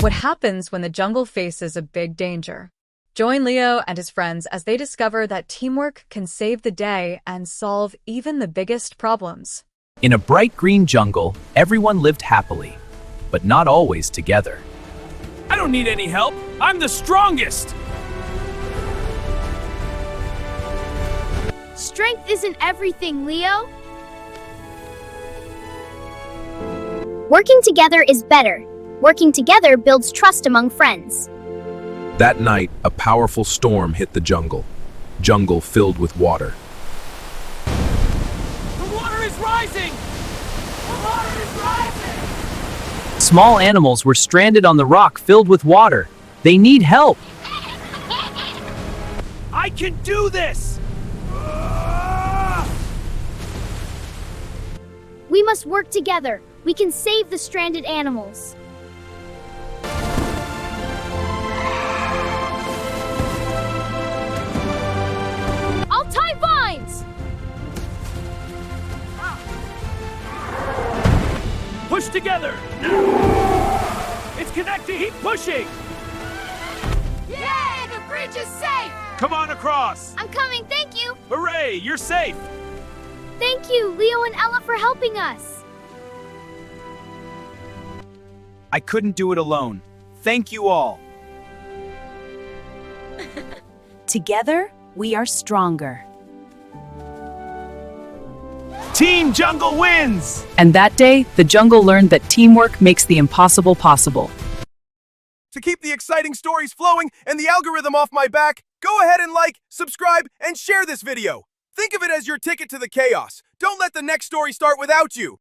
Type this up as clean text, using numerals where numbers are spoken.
What happens when the jungle faces a big danger? Join Leo and his friends as they discover that teamwork can save the day and solve even the biggest problems. In a bright green jungle, everyone lived happily, but not always together. I don't need any help. I'm the strongest. Strength isn't everything, Leo. Working together is better. Working together builds trust among friends. That night, a powerful storm hit the jungle. Jungle filled with water. The water is rising. The water is rising. Small animals were stranded on the rock filled with water. They need help. I can do this. We must work together. We can save the stranded animals. I'll tie vines! Push together. It's connected. Keep pushing. Yay! The bridge is safe! Come on across. I'm coming, thank you! Hooray, you're safe. Thank you, Leo and Ella, for helping us. I couldn't do it alone. Thank you all. Together, we are stronger. Team Jungle wins. And that day, the jungle learned that teamwork makes the impossible possible. To keep the exciting stories flowing and the algorithm off my back, go ahead and like, subscribe, and share this video. Think of it as your ticket to the chaos. Don't let the next story start without you.